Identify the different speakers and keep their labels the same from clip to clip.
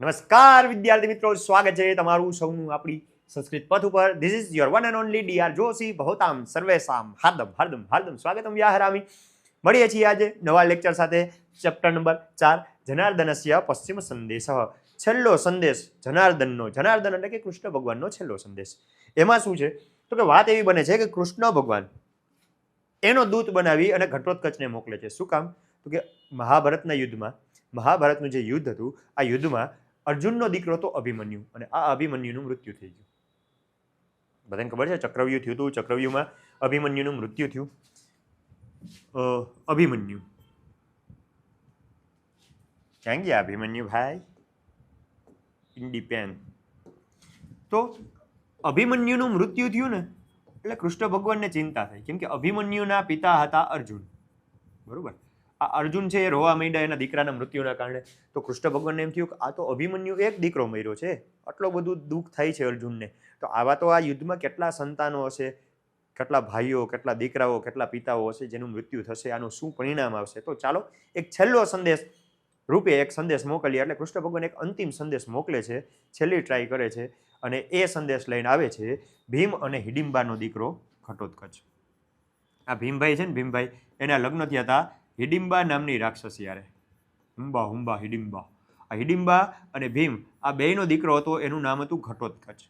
Speaker 1: નમસ્કાર વિદ્યાર્થી મિત્રો, સ્વાગત છે તમારું સૌનું આપણી સંસ્કૃત પથ ઉપર. This is your one and only D R Joshi. બહુતામ સર્વેસામ હાર્દમ હાર્દમ હાર્દમ સ્વાગતમ વ્યાહરામી. મળીએ છીએ આજે નવા લેક્ચર સાથે. ચેપ્ટર નંબર 4 જનાર્દનસ્ય પશ્ચિમ સંદેશ. છેલ્લો સંદેશ જનાર્દનનો. જનાર્દન એટલે કે કૃષ્ણ ભગવાનનો છેલ્લો સંદેશ. એમાં શું છે તો કે વાત એવી બને છે કે કૃષ્ણ ભગવાન એનો દૂત બનાવી અને ઘટોત્કચને મોકલે છે. શું કામ? તો કે મહાભારતના યુદ્ધમાં, મહાભારતનું જે યુદ્ધ હતું, આ યુદ્ધમાં અર્જુનનો દીકરો તો અભિમન્યુ, અને આ અભિમન્યુનું મૃત્યુ થઈ ગયું. બધાને ખબર છે ચક્રવ્યુહ થયું હતું. ચક્રવ્યુહમાં અભિમન્યુનું મૃત્યુ થયું. અભિમન્યુ ક્યાં ગયા અભિમન્યુ ભાઈ? ઇન્ડિપેન્ડ. તો અભિમન્યુનું મૃત્યુ થયું ને એટલે કૃષ્ણ ભગવાનને ચિંતા થઈ, કેમ કે અભિમન્યુના પિતા હતા અર્જુન. બરોબર. આ અર્જુન છે એ રોવા માંડ્યા એના દીકરાના મૃત્યુના કારણે. તો કૃષ્ણ ભગવાનને એમ થયું કે આ તો અભિમન્યુ એક દીકરો મર્યો છે, આટલો બધું દુઃખ થાય છે અર્જુનને, તો આવા તો આ યુદ્ધમાં કેટલા સંતાનો હશે, કેટલા ભાઈઓ, કેટલા દીકરાઓ, કેટલા પિતાઓ હશે જેનું મૃત્યુ થશે, આનું શું પરિણામ આવશે. તો ચાલો એક છેલ્લો સંદેશ રૂપે એક સંદેશ મોકલીએ. એટલે કૃષ્ણ ભગવાન એક અંતિમ સંદેશ મોકલે છે, છેલ્લી ટ્રાય કરે છે, અને એ સંદેશ લઈને આવે છે ભીમ અને હિડિંબાનો દીકરો ઘટોત્કચ. આ ભીમભાઈ છે ને, ભીમભાઈ એના લગ્ન થયા હતા હિડિંબા નામની રાક્ષસી યારે. હુંબા હિડિંબા. આ હિડિંબા અને ભીમ આ બેયનો દીકરો હતો, એનું નામ હતું ઘટોત્કચ.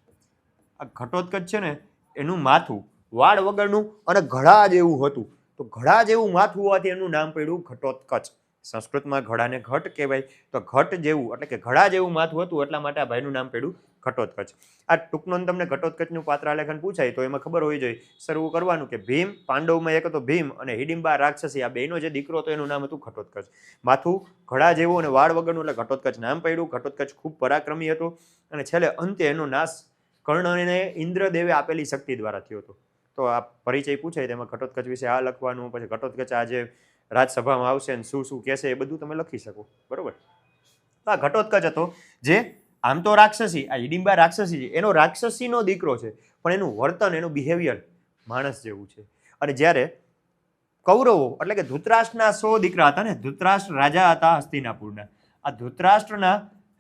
Speaker 1: આ ઘટોત્કચ છે ને એનું માથું વાળ વગરનું અને ઘડા જેવું હતું. તો ઘડા જેવું માથું હોવાથી એનું નામ પડ્યું ઘટોત્કચ. સંસ્કૃતમાં ઘડાને ઘટ કહેવાય, તો ઘટ જેવું એટલે કે ઘડા જેવું માથું હતું, એટલા માટે આ ભાઈનું નામ પડ્યું ઘટોત્કચ. આ ટૂંકનો તમને ઘટોત્કચનું પાત્રાલેખન પૂછાય તો એમાં ખબર હોવી જોઈએ, શરૂ કરવાનું કે ભીમ, પાંડવમાં એક હતો ભીમ, અને હિડિંબા રાક્ષસી, આ બેનો જે દીકરો હતો એનું નામ હતું ઘટોત્કચ. માથું ઘડા જેવું અને વાળ વગરનું એટલે ઘટોત્કચ નામ પડ્યું. ઘટોત્કચ ખૂબ પરાક્રમી હતો, અને છેલ્લે અંતે એનો નાશ કર્ણને ઇન્દ્રદેવે આપેલી શક્તિ દ્વારા થયો હતો. તો આ પરિચય પૂછાય તેમાં ઘટોત્કચ વિશે આ લખવાનું, પછી ઘટોત્કચ આજે રાજસભામાં આવશે ને શું શું કહેશે એ બધું તમે લખી શકો. બરોબર. આ ઘટોત્કચ હતો જે આમ તો રાક્ષસી, આ હિડિંબા રાક્ષસી છે, એનો રાક્ષસીનો દીકરો છે, પણ એનું વર્તન, એનું બિહેવિયર માણસ જેવું છે. અને જ્યારે કૌરવો એટલે કે ધૃતરાષ્ટ્રના 100 દીકરા હતા ને, ધૃતરાષ્ટ્ર રાજા હતા હસ્તિનાપુરના, આ ધૃતરાષ્ટ્રના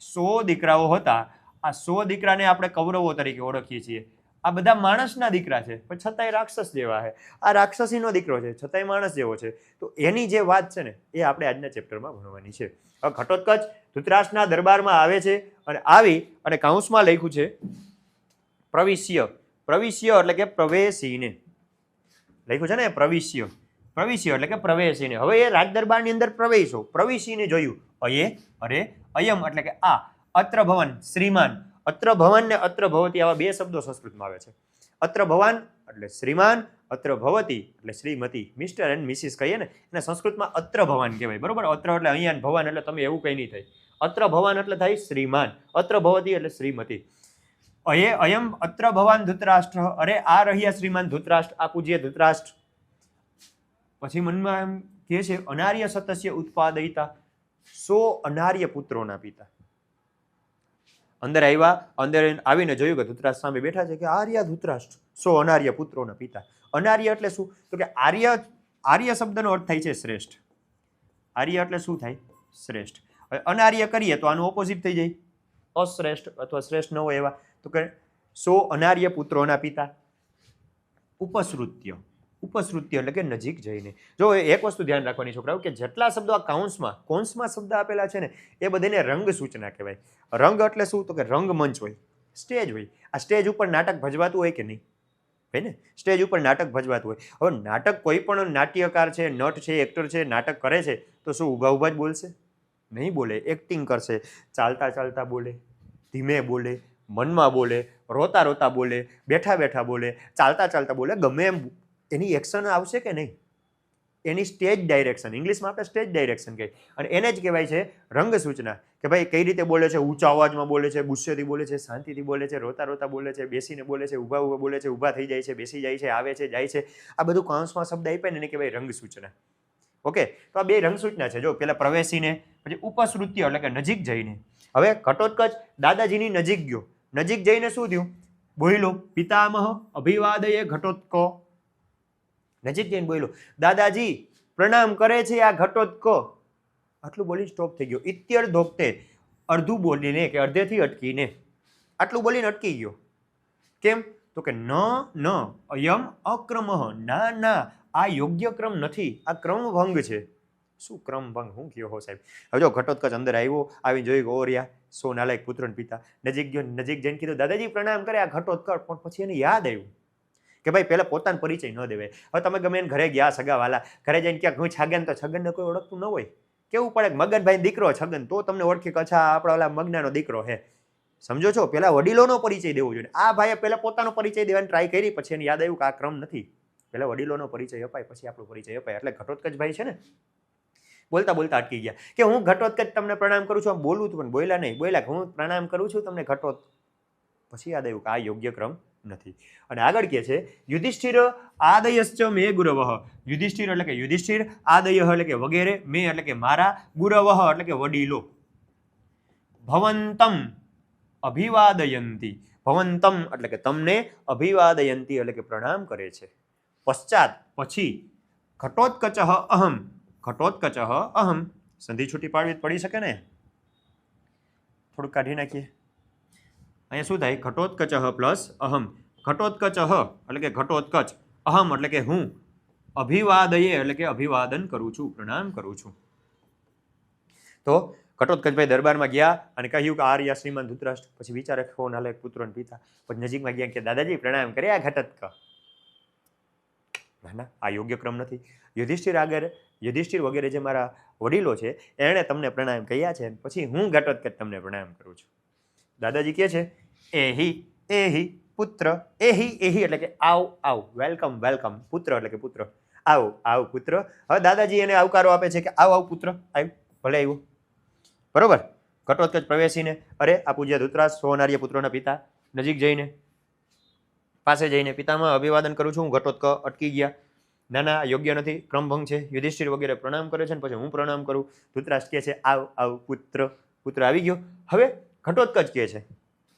Speaker 1: 100 દીકરાઓ હતા. આ 100 દીકરાને આપણે કૌરવો તરીકે ઓળખીએ છીએ. આ બધા માણસના દીકરા છે, પણ છતાંય રાક્ષસ જેવા છે. આ રાક્ષસીનો દીકરો છે, છતાંય માણસ જેવો છે. તો એની જે વાત છે ને એ આપણે આજના ચેપ્ટરમાં ભણવાની છે. હવે ઘટોત્કચ ધૃતરાષ્ટ્રના દરબારમાં આવે છે, અને આવી અને કૌંસમાં લખ્યું છે પ્રવિશ્ય. પ્રવિશ્ય એટલે કે પ્રવેશીને લખ્યું છે ને, પ્રવિશ્ય. પ્રવિશ્ય એટલે કે પ્રવેશીને. હવે એ રાજ દરબારની અંદર પ્રવેશો, પ્રવેશીને જોયું. અરે અયમ એટલે કે આ, અત્ર ભવન શ્રીમાન. અત્ર ભવન ને અત્ર ભવતી આવા બે શબ્દો સંસ્કૃતમાં આવે છે. અત્ર ભવાન એટલે શ્રીમાન, અત્ર ભવતી એટલે શ્રીમતી, મિસ્ટર એન્ડ મિસિસ કહીએ ને, એને સંસ્કૃતમાં અત્ર ભવાન કહેવાય. બરોબર. અત્ર એટલે અહીંયા, ભવાન એટલે તમે, એવું કંઈ નહીં થાય. અત્ર ભવાન એટલે થાય શ્રીમાન, અત્ર ભવતી એટલે શ્રીમતી. અયમ અત્ર ભવાન ધૃતરાષ્ટ્ર. અરે આ રહ્યા શ્રીમાન ધૃતરાષ્ટ્ર, આ પૂજ્ય ધૃતરાષ્ટ્ર. પછી મનમાં એમ કહે છે અનાર્ય સતસ્ય ઉત્પાદયિતા, 100 અનાર્ય પુત્રોના પિતા. અંદર આવ્યા, અંદર આવીને જોયું કે ધૃતરાષ્ટ્ર સામે બેઠા છે, કે આર્ય ધૃતરાષ્ટ્ર 100 અનાર્ય પુત્રોના પિતા. અનાર્ય એટલે શું? તો કે આર્ય, આર્ય શબ્દનો અર્થ થાય છે શ્રેષ્ઠ. આર્ય એટલે શું થાય? શ્રેષ્ઠ. હવે અનાર્ય કરીએ તો આનું ઓપોઝિટ થઈ જાય, અશ્રેષ્ઠ અથવા શ્રેષ્ઠ ન હોય એવા. તો કે 100 અનાર્ય પુત્રોના પિતા. ઉપસૃત્ય. ઉપસૃત્ય એટલે કે નજીક જઈને. જો એક વસ્તુ ધ્યાન રાખવાની છોકરાઓ, કે જેટલા શબ્દો આ કૌંસમાં શબ્દ આપેલા છે ને એ બધાને રંગ સૂચના કહેવાય. રંગ એટલે શું? તો કે રંગમંચ હોય, સ્ટેજ હોય. આ સ્ટેજ ઉપર નાટક ભજવાતું હોય કે નહીં? હોય ને, સ્ટેજ ઉપર નાટક ભજવાતું હોય. હવે નાટક, કોઈ પણ નાટ્યકાર છે, નટ છે, એક્ટર છે, નાટક કરે છે તો શું ઊભા ઊભા જ બોલશે? નહીં બોલે. એક્ટિંગ કરશે, ચાલતા ચાલતા બોલે, ધીમે બોલે, મનમાં બોલે, રોતા રોતા બોલે, બેઠા બેઠા બોલે, ચાલતા ચાલતા બોલે, ગમે એમ એની એક્શન આવશે કે નહીં? એની સ્ટેજ ડાયરેક્શન, ઇંગ્લિશમાં આપણે સ્ટેજ ડાયરેક્શન કહીએ, અને એને જ કહેવાય છે રંગ સૂચના. કે ભાઈ કઈ રીતે બોલે છે, ઊંચા અવાજમાં બોલે છે, ગુસ્સેથી બોલે છે, શાંતિથી બોલે છે, રોતા રોતા બોલે છે, બેસીને બોલે છે, ઊભા ઊભા બોલે છે, ઊભા થઈ જાય છે, બેસી જાય છે, આવે છે, જાય છે. આ બધું કૌંસમાં શબ્દ આપ્યા ને એને કહેવાય રંગ સૂચના. ઓકે. તો આ બે રંગ સૂચના છે. જો પેલા પ્રવેશીને, પછી ઉપસૃત્ય એટલે કે નજીક જઈને. હવે ઘટોત્કચ દાદાજીની નજીક ગયો. નજીક જઈને શું થયું? બોલ્યો પિતામહ અભિવાદયે ઘટોત્કો. નજીક જઈને બોલ્યો દાદાજી પ્રણામ કરે છે આ ઘટોત્કો. આટલું બોલી સ્ટોપ થઈ ગયો. ઇત્યર્ધોક્તે અડધું બોલીને કે અડધેથી અટકીને આટલું બોલીને અટકી ગયો. કેમ? તો કે ન અયમ અક્રમઃ, ના ના આ યોગ્ય ક્રમ નથી, આ ક્રમભંગ છે. શું ક્રમભંગ? હું કયો હો સાહેબ? હવે જો ઘટોત્કચ અંદર આવ્યો, આવી જોઈ ઓરિયા સો નાલાયક પુત્ર પિતા નજીક ગયો, નજીક જઈને કીધું દાદાજી પ્રણામ કરે આ ઘટોત્કચ. પણ પછી એને યાદ આવ્યું કે ભાઈ પહેલા પોતાનો પરિચય ન દેવાય. હવે તમે ગમે એને ઘરે ગયા સગાવાલા, ઘરે જઈને ક્યાંક હું છગન, તો છગનને કોઈ ઓળખતું ન હોય. કેવું પડે મગનભાઈ દીકરો છગન, તો તમને ઓળખી કે અચ્છા આપણા ઓલા મગનાનો દીકરો હે. સમજો છો? પેલા વડીલોનો પરિચય દેવો જોઈએ. આ ભાઈએ પહેલા પોતાનો પરિચય દેવાની ટ્રાય કરી, પછી એને યાદ આવ્યું કે આ ક્રમ નથી, પહેલા વડીલોનો પરિચય અપાય પછી આપણો પરિચય અપાય. એટલે ઘટોત્કચ ભાઈ છે ને બોલતા બોલતા અટકી ગયા કે હું ઘટોત્કચ તમને પ્રણામ કરું છું. આમ બોલું છું પણ બોલ્યા નહીં, બોલ્યા હું પ્રણામ કરું છું તમને ઘટોત. પછી યાદ આવ્યું કે આ યોગ્ય ક્રમ નથી. અને આગળ કે છે યુધિષ્ઠિર આદયશ્ચ મે ગુરવઃ. યુધિષ્ઠિર એટલે કે યુધિષ્ઠિર, આદય એટલે કે વગેરે, મે એટલે કે મારા, ગુરવઃ એટલે કે વડીલો, ભવંતમ અભિવાદયંતી, ભવંતમ એટલે કે તમને, અભિવાદયંતી એટલે કે પ્રણામ કરે છે. પશ્ચાત પછી, ઘટોત્કચ અહમ, ઘટોત્કચ અહમ, સંધિ છૂટી પાડવી પડી શકે ને, થોડુંક કાઢી નાખીએ. અહીંયા શું થાય? ઘટોત્કચ પ્લસ અહમ, ઘટોત્કચ એટલે કે ઘટોત્કચ, અહમ એટલે કે હું, અભિવાદયે એટલે કે અભિવાદન કરું છું, પ્રણામ કરું છું. તો ઘટોત્કચભાઈ દરબારમાં ગયા અને કહ્યું કે આર્ય શ્રીમાન ધૃતરાષ્ટ્ર. પછી વિચારે ફોન હાલે પુત્ર ને પિતા. પછી નજીકમાં ગયા કે દાદાજી પ્રણામ કરે આ ઘટોત્કચ. ના ના આ યોગ્ય ક્રમ નથી. યુધિષ્ઠિર આગળ, યુધિષ્ઠિર વગેરે જે મારા વડીલો છે એણે તમને પ્રણામ કર્યા છે, પછી હું ઘટોત્કચ તમને પ્રણામ કરું છું. દાદાજી કહે છે એહી પુત્ર, એહી એટલે કે આવ આવ, વેલકમ વેલકમ, પુત્ર એટલે કે પુત્ર, આવ આવ પુત્ર. હવે દાદાજી એને આવકારો આપે છે કે આવ આવ પુત્ર, આવ, ભલે આવ્યો. બરોબર. ઘટોત્કચ પ્રવેશીને અરે આ પૂજ્ય ધૃતરાષ્ટ્ર સોનાર્ય પુત્રોના પિતા, નજીક જઈને પાસે જઈને પિતામાં અભિવાદન કરું છું. હું ઘટોત્કચ અટકી ગયા, ના ના યોગ્ય નથી, ક્રમભંગ છે. યુધિષ્ઠિર વગેરે પ્રણામ કરે છે ને પછી હું પ્રણામ કરું. ધૃતરાષ્ટ્ર કહે છે આવ આવ પુત્ર, પુત્ર આવી ગયો. હવે ઘટોત્કચ કહે છે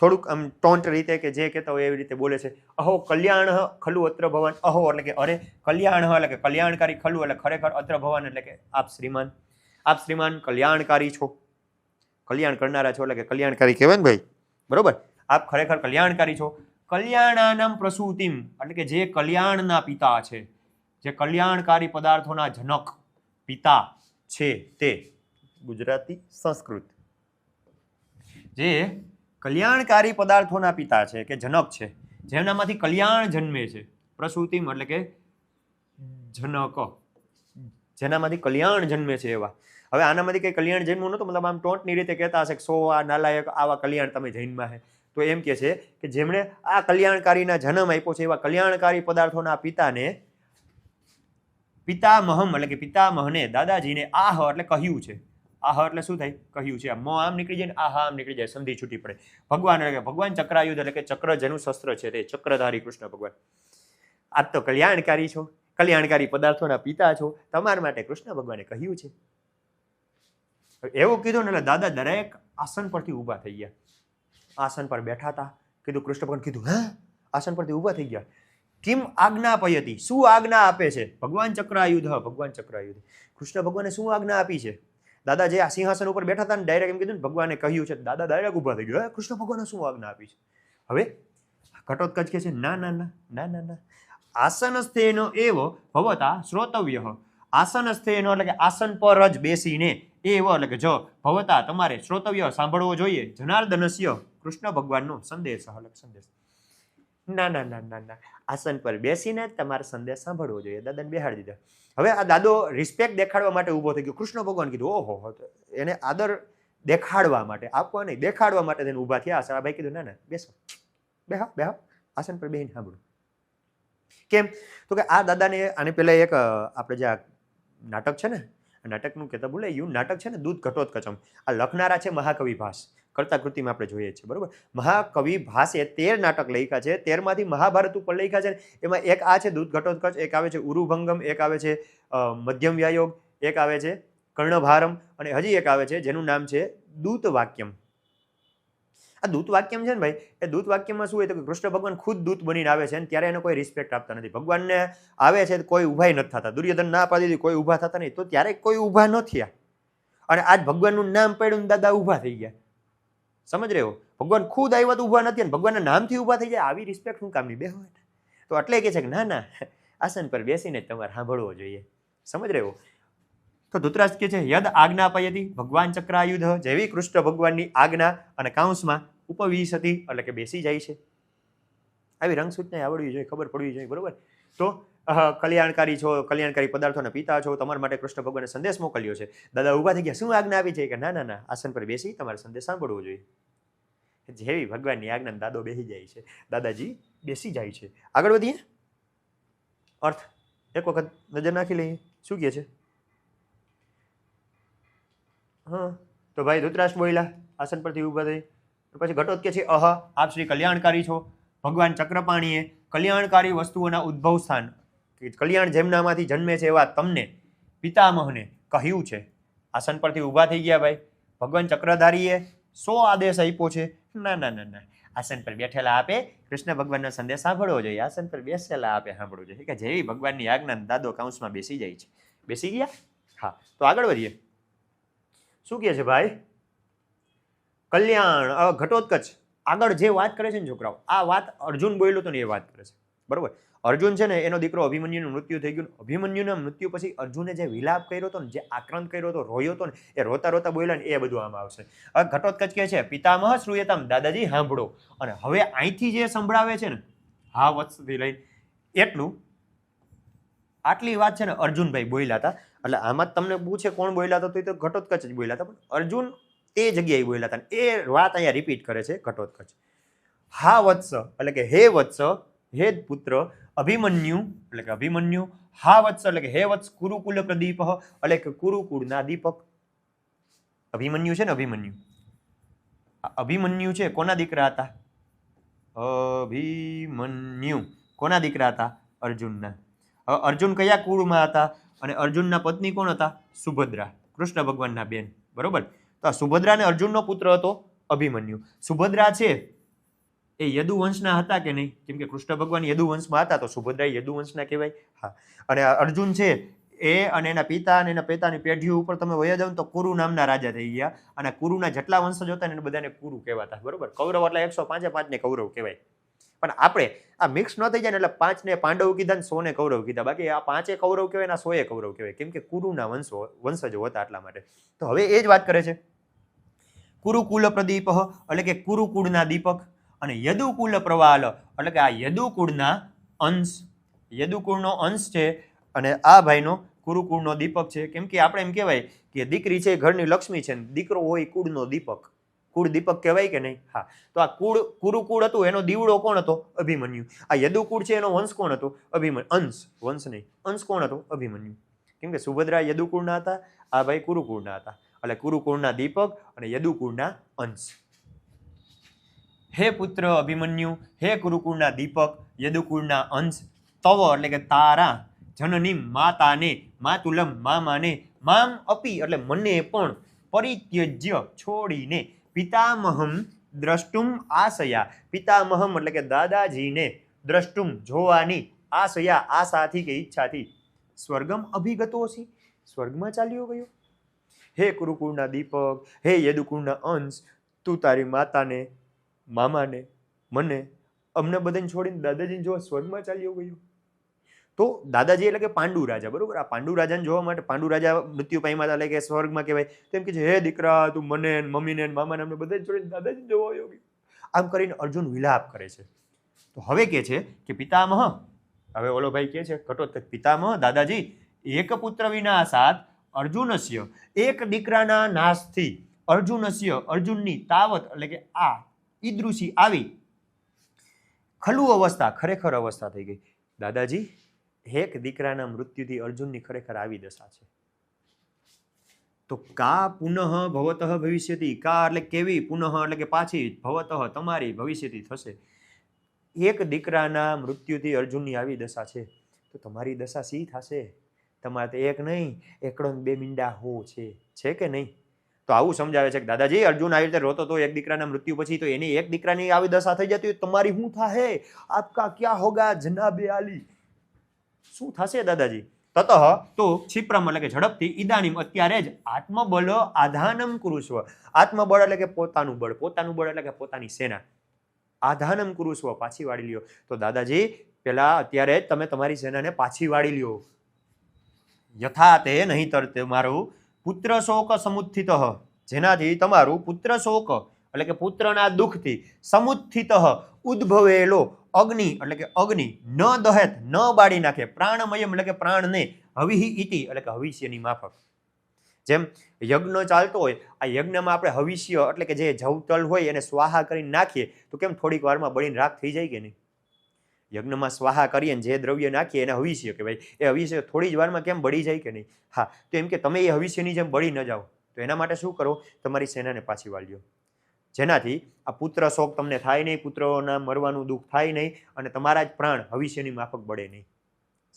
Speaker 1: થોડુંક આમ ટોન્ટ રીતે કે જે કહેતા હોય એવી રીતે બોલે છે. અહો કલ્યાણ ખલુ અત્ર ભવાન, અહો એટલે કે અરે, કલ્યાણ એટલે કે કલ્યાણકારી, ખલુ એટલે ખરેખર, અત્ર ભવાન એટલે કે આપ શ્રીમાન, આપ શ્રીમાન કલ્યાણકારી છો, કલ્યાણ કરનારા છો એટલે કે કલ્યાણકારી કહેવાય ને ભાઈ. બરોબર. આપ ખરેખર કલ્યાણકારી છો. કલ્યાણાનામ પ્રસૂતિમ એટલે કે જે કલ્યાણના પિતા છે, જે કલ્યાણકારી પદાર્થોના જનક પિતા છે તે, ગુજરાતી સંસ્કૃત, જે કલ્યાણકારી પદાર્થોના પિતા છે કે જનક છે, જેમનામાંથી કલ્યાણ જન્મે છે. પ્રસૂતિમ એટલે કે જનક, જેનામાંથી કલ્યાણ જન્મે છે એવા. હવે આનામાંથી કઈ કલ્યાણ જન્મવું નહોતું, મતલબ આમ ટોન્ટની રીતે કહેતા હશે કે સો આ નાલાયક આવા કલ્યાણ તમે જન્મા છે. તો એમ કે છે કે જેમણે આ કલ્યાણકારીના જન્મ આપ્યો છે એવા કલ્યાણકારી પદાર્થોના પિતાને, પિતામહમ એટલે કે પિતામહને, દાદાજીને આહ એટલે કહ્યું છે. આહ એટલે શું થાય? કહ્યું છે. મો આમ નીકળી જાય ને આહ આમ નીકળી જાય, સંધિ છૂટી પડે. ભગવાન એટલે કે ભગવાન ચક્રાયુધ એટલે કે ચક્ર જેનું શસ્ત્ર છે તે ચક્રધારી કૃષ્ણ ભગવાન. આજ તો કલ્યાણકારી છો, કલ્યાણકારી પદાર્થોના પિતા છો, તમારા માટે કૃષ્ણ ભગવાને કહ્યું છે. એવું કીધું ને એટલે દાદા દરેક આસન પરથી ઊભા થઈ ગયા. આસન પર બેઠા હતા, કીધું કૃષ્ણ ભગવાન કીધું હે, આસન પરથી ઊભા થઈ ગયા. કિમ આજ્ઞા પયતી, શું આજ્ઞા આપે છે? ભગવાન ચક્રાયુધ, ભગવાન ચક્રાયુધ. કૃષ્ણ ભગવાને શું આજ્ઞા આપી છે? દાદા જે આ સિંહાસન ઉપર બેઠા હતા ને ડાયરેક્ટ એમ કીધું ને ભગવાને કહ્યું છે, દાદા ડાયરેક્ટ ઊભા થઈ ગયા. કૃષ્ણ ભગવાને શું આજ્ઞા આપી છે? હવે ઘટોત્કચ કહે છે ના ના ના ના ના ના, આસનસ્થેનો એવ ભવતા શ્રોતવ્ય. આસનસ્થેનો એટલે કે આસન પર જ બેસીને, એવ એટલે કે જો ભવતા તમારે, શ્રોતવ્ય સાંભળવો જોઈએ, જનાર્દનસ્ય કૃષ્ણ ભગવાનનો સંદેશ, સંદેશ. ના ના ના ના ના, આસન પર બેસીને તમારે સંદેશ સાંભળવો જોઈએ. દાદાને બેહાડી દીધા. હવે આ દાદો રિસ્પેક્ટ દેખાડવા માટે ઊભો થઈ ગયો. કૃષ્ણ ભગવાન કીધું ઓહો, એને આદર દેખાડવા માટે, આપવા નહીં દેખાડવા માટે તેને ઊભા થયા. સારાભાઈ કીધું ના ના બેસો, બેહો બેહો, આસન પર બેહીને સાંભળો. કેમ? તો કે આ દાદાને આને પહેલા એક આપણે જે નાટક છે ને, નાટકનું કહેતા ભૂલાઈ ગયું, નાટક છે ને દૂધ ઘટોત્કચમ, આ લખનારા છે મહાકવિ ભાસ, કરતા કૃતિમાં આપણે જોઈએ છીએ. બરોબર. મહાકવિ ભાસે 13 નાટક લખ્યા છે, 13માંથી મહાભારત ઉપર લખ્યા છે. એમાં એક આ છે દૂધ ઘટોત્કચ, એક આવે છે ઉરુભંગમ, એક આવે છે મધ્યમ વ્યાયોગ, એક આવે છે કર્ણભારમ, અને હજી એક આવે છે જેનું નામ છે દૂત વાક્યમ. આ દૂત વાક્યમ છે ને ભાઈ, એ દૂત વાક્યમાં શું હોય તો કે કૃષ્ણ ભગવાન ખુદ દૂત બનીને આવે છે અને ત્યારે એને કોઈ રિસ્પેક્ટ આપતા નથી. ભગવાનને આવે છે કોઈ ઊભા નથી થતા, દુર્યોધન ના પાડી દીધી કોઈ ઊભા થતા નહીં, તો ત્યારે કોઈ ઊભા ન થયા. અને આજ ભગવાનનું નામ પડ્યું ને દાદા ઊભા થઈ ગયા. સમજ રહ્યો? ભગવાન ખુદ આવ્યા તો ઊભા નથી અને ભગવાનના નામથી ઊભા થઈ જાય, આવી રિસ્પેક્ટ શું કામની? બેહો. તો એટલે કે છે કે ના ના, આસન પર બેસીને જ તમારે સાંભળવો જોઈએ. સમજ રહ્યો? તો ધૃતરાષ્ટ્ર કે છે યદ આજ્ઞા અપયતિ ભગવાન ચક્રાયુધ, જેવી કૃષ્ણ ભગવાનની આજ્ઞા અને કાંસમાં ઉપવિશતિ એટલે કે બેસી જાય છે. આવી રંગ સૂચના આવડવી જોઈએ, ખબર પડવી જોઈએ, બરોબર? તો કલ્યાણકારી છો, કલ્યાણકારી પદાર્થોના પિતા છો, તમારા માટે કૃષ્ણ ભગવાને સંદેશ મોકલ્યો છે. દાદા ઊભા થઈ ગયા, શું આજ્ઞા આપી છે? કે ના ના ના, આસન પર બેસી તમારે સંદેશ સાંભળવો જોઈએ. જેવી ભગવાનની આજ્ઞા દાદો બેસી જાય છે, દાદાજી બેસી જાય છે. આગળ વધીએ. અર્થ એક વખત નજર નાખી લઈએ, શું કહે છે? હા, તો ભાઈ ધૃતરાષ્ટ્ર બોલ્યા, આસન પરથી ઊભા થઈ. પછી ઘટોત્કચ કે છે આપ શ્રી કલ્યાણકારી છો. ભગવાન ચક્રપાણીએ કલ્યાણકારી વસ્તુઓના ઉદ્ભવ સ્થાન, કલ્યાણ જેમનામાંથી જન્મે છે એવા તમને પિતામહને કહ્યું છે. આસન પરથી ઊભા થઈ ગયા ભાઈ. ભગવાન ચક્રધારીએ 100 આદેશ આપ્યો છે. ના ના ના ના, આસન પર બેઠેલા આપે કૃષ્ણ ભગવાનનો સંદેશ સાંભળવો જોઈએ. આસન પર બેસેલા આપે સાંભળવો જોઈએ. કે જેવી ભગવાનની આજ્ઞા દાદો કાંસમાં બેસી જાય છે. બેસી ગયા? હા, તો આગળ વધીએ. શું કહે છે ભાઈ? કલ્યાણ ઘટોત્કચ આગળ જે વાત કરે છે ને છોકરાઓ, આ વાત અર્જુન બોલ્યો હતો ને એ વાત કરે છે, બરોબર? અર્જુન છે ને એનો દીકરો અભિમન્યુનું મૃત્યુ થઈ ગયું. અભિમન્યુના મૃત્યુ પછી અર્જુને જે વિલાપ કર્યો હતો ને, જે આક્રાંત કર્યો હતો, રોયો હતો ને, એ રોતા રોતા બોલ્યા ને એ બધું આમાં આવશે. હવે ઘટોત્કચ કહે છે પિતામહ શ્રૂયતામ, દાદાજી સાંભળો. અને હવે અહીંથી જે સંભળાવે છે ને, હા વત્સથી લઈ એટલું, આટલી વાત છે ને અર્જુનભાઈ બોલ્યા હતા. એટલે આમાં તમને પૂછે કોણ બોલ્યા હતા, તો ઘટોત્કચ જ બોલ્યા હતા. પણ અર્જુન એ જગ્યાએ બોલ્યા હતા. એ વાત અહીંયા રિપીટ કરે છે ઘટોત્કચ. હા વત્સ એટલે કે હે વત્સ, હે પુત્ર. અભિમન્યુ એટલે કે અભિમન્યુ. હા વત્સ એટલે કે હે વત્સ. કુરુકુલ પ્રદીપ એટલે કે કુરુકુળના દીપક. અભિમન્યુ છે ને, અભિમન્યુ, અભિમન્યુ છે કોના દીકરા હતા? અભિમન્યુ કોના દીકરા હતા? અર્જુનના. અર્જુન કયા કુળમાં હતા? અને અર્જુનના પત્ની કોણ હતા? સુભદ્રા, કૃષ્ણ ભગવાનના બેન, બરોબર? તો આ સુભદ્રા અને અર્જુનનો પુત્ર હતો અભિમન્યુ. સુભદ્રા છે એ યદુવંશના હતા કે નહીં? કેમ કે કૃષ્ણ ભગવાન યદુવંશમાં હતા, તો સુભદ્રા યદુવંશના કહેવાય. હા. અને અર્જુન છે એ અને એના પિતા અને એના પિતાની પેઢીઓ ઉપર તમે વયા જાવ તો કુરુ નામના રાજા થઈ ગયા. અને કુરુના જેટલા વંશજ હતા ને એને બધાને કુરુ કહેવાતા, બરોબર? કૌરવ એટલે 105 ને કૌરવ કહેવાય. પણ આપણે આ મિક્સ ન થઈ જાય ને એટલે 5 ને પાંડવ કીધા ને 100 ને કૌરવ કીધા. બાકી આ 5 કૌરવ કહેવાય ને 100 કૌરવ કહેવાય, કેમ કે કુરુના વંશજો હતા એટલા માટે. તો હવે એ જ વાત કરે છે. કુરુકુલ પ્રદીપ એટલે કે કુરુકુળના દીપક. અને યદુકુલ પ્રવાલ એટલે કે આ યદુકુળના અંશ, યદુકુળનો અંશ છે. અને આ ભાઈનો કુરુકુળનો દીપક છે. કેમ કે આપણે એમ કહેવાય કે દીકરી છે ઘરની લક્ષ્મી છે, દીકરો હોય કુળનો દીપક. કુળ દીપક કહેવાય કે નહીં? હા. તો આ કુરુકુળ હતું, એનો દીવડો કોણ હતો? અભિમન્યુ. આ યદુકુળ છે એનો વંશ કોણ હતો? અભિમન્યુ. અંશ, વંશ નહીં, અંશ કોણ હતો? અભિમન્યુ. કેમ કે સુભદ્રા યદુકુળના હતા, આ ભાઈ કુરુકુળના હતા. એટલે કુરુકુળના દીપક અને યદુકુળના અંશ. હે પુત્ર અભિમન્યુ, હે કુરુકુળના દીપક, યદુકુળના અંશ. તવ એટલે કે તારા, જનની માતાને, માતુલમ મામાને, મામ અપી એટલે મને પણ, પરિત્યજ્ય છોડીને, પિતામહમ દ્રષ્ટુમ આશયા, પિતામહમ એટલે કે દાદાજીને, દ્રષ્ટુમ જોવાની, આશયા આશાથી કે ઈચ્છાથી, સ્વર્ગમ અભિગતોસી સ્વર્ગમાં ચાલ્યો ગયો. હે કુરુકુળના દીપક, હે યદુકુળના અંશ, તું તારી માતાને, મામાને, મને, અમને બધાને છોડીને દાદાજીને જોવા સ્વર્ગમાં ચાલ્યો ગયો. તો દાદાજી એટલે કે પાંડુ રાજા, બરોબર? આ પાંડુ રાજાને જોવા માટે, પાંડુ રાજા મૃત્યુ પામ્યા હતા એટલે કે સ્વર્ગમાં કહેવાય. તો એમ કે છે હે દીકરા, તું મને, મમ્મીને, મામાને, અમને બધાને છોડીને દાદાજીને જોવા આવ્યો ગયો. આમ કરીને અર્જુન વિલાપ કરે છે. તો હવે કે છે કે પિતામહ, હવે ઓલો ભાઈ કે છે ઘટોત્કચ, પિતામહ દાદાજી, એક પુત્ર વિનાશાત અર્જુનસ્ય, એક દીકરાના નાશથી, અર્જુનસ્ય અર્જુનની, તાવત એટલે કે આ, ઈદૃશી આવી, ખલુ અવસ્થા ખરેખર અવસ્થા થઈ ગઈ. દાદાજી એક દીકરાના મૃત્યુથી અર્જુનની ખરેખર આવી દશા છે. તો કા પુનઃ ભવતઃ ભવિષ્યતિ, કા એટલે કેવી, પુનઃ એટલે કે પાછી, ભવતઃ તમારી, ભવિષ્યતિ થશે. એક દીકરાના મૃત્યુથી અર્જુનની આવી દશા છે, તો તમારી દશા શી થશે? તમારે તો એક નહીં, એકડો બે મીંડા હો છે કે નહીં? તો આવું સમજાવે છે કે દાદાજી અર્જુન આવી રીતે રોતો તો એક દીકરાના મૃત્યુ પછી, તો એની એક દીકરાની આવી દશા થઈ જતી હોય તમારી શું થાહે? આપકા ક્યાં હોગા જનાબે આલી? શું થશે દાદાજી? તતઃ તો ક્ષિપ્રમ એટલે કે ઝડપથી ઇદાનીમ અત્યારે જ આત્મબળ આધાનમ કુરુસ્વ. આત્મબળ એટલે કે પોતાનું બળ, પોતાનું બળ એટલે કે પોતાની સેના. આધાનમ કુરુસ્વ પાછી વાળી લ્યો. તો દાદાજી પેલા અત્યારે જ તમે તમારી સેનાને પાછી વાળી લ્યો. યથા તે નહીંતર તમારું પુત્ર શોક સમુત્થિત, જેનાથી તમારું પુત્ર શોક એટલે કે પુત્રના દુઃખથી સમુત્થિત ઉદ્ભવેલો અગ્નિ એટલે કે અગ્નિ ન દહેત ન બાળી નાખે, પ્રાણમયમ એટલે કે પ્રાણને, હવિહિ ઇતિ એટલે કે હવિષ્યની માફક. જેમ યજ્ઞ ચાલતો હોય, આ યજ્ઞમાં આપણે હવિષ્ય એટલે કે જે જવતલ હોય એને સ્વાહા કરીને નાખીએ તો કેમ થોડીક વારમાં બળીને રાખ થઈ જાય કે નહીં? યજ્ઞમાં સ્વાહા કરીએ જે દ્રવ્ય નાખીએ એને હવિષ્ય કહેવાય. એ હવિષ્ય થોડી જ વારમાં કેમ બળી જાય કે નહીં? હા, તો એમ કે તમે એ હવિષ્યની જેમ બળી ન જાઓ, તો એના માટે શું કરો? તમારી સેનાને પાછી વાળ્યો, જેનાથી આ પુત્ર શોક તમને થાય નહીં, પુત્રોના મરવાનું દુઃખ થાય નહીં, અને તમારા જ પ્રાણ હવિષ્યની માફક બળે નહીં.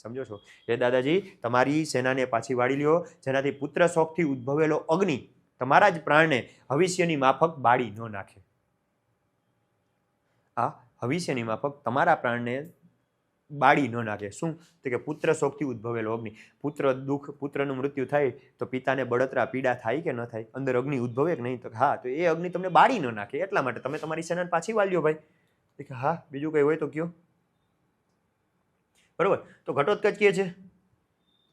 Speaker 1: સમજો છો? એ દાદાજી તમારી સેનાને પાછી વાળી લ્યો, જેનાથી પુત્ર શોકથી ઉદ્ભવેલો અગ્નિ તમારા જ પ્રાણને હવિષ્યની માફક બાળી ન નાખે. આ હવિષ્યની માફક તમારા પ્રાણને બાળી ન નાખે. શું? તો કે પુત્ર શોકથી ઉદ્ભવેલો અગ્નિ. પુત્ર દુઃખ, પુત્રનું મૃત્યુ થાય તો પિતાને બળતરા પીડા થાય કે ન થાય? અંદર અગ્નિ ઉદ્ભવે કે નહીં? તો હા, તો એ અગ્નિ તમને બાળી ન નાખે એટલા માટે તમે તમારી સેનાને પાછી વાળ્યો ભાઈ. હા, બીજું કઈ હોય તો કયો. બરોબર. તો ઘટોત્કચ કહે છે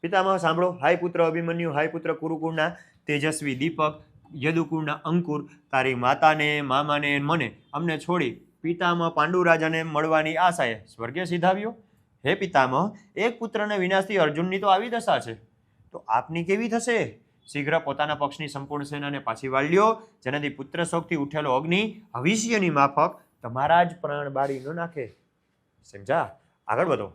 Speaker 1: પિતામહ સાંભળો, હાય પુત્ર અભિમન્યુ, હાય પુત્ર કુરુકુળના તેજસ્વી દીપક, યદુકુળના અંકુર, તારી માતાને, મામાને, મને અમને છોડી પિતામહ પાંડુરાજાને મળવાની આશાએ સ્વર્ગે સીધાવ્યો. હે પિતામહ, એક પુત્રના વિનાશથી અર્જુનની તો આવી દશા છે, તો આપની કેવી થશે? શીઘ્ર પોતાના પક્ષની સંપૂર્ણ સેનાને પાછી વાળ્યો, જેનાથી પુત્ર શોકથી ઉઠેલો અગ્નિ હવિષ્યની માફક તમારા જ પ્રાણ બાળી ન નાખે. સમજા? આગળ વધો.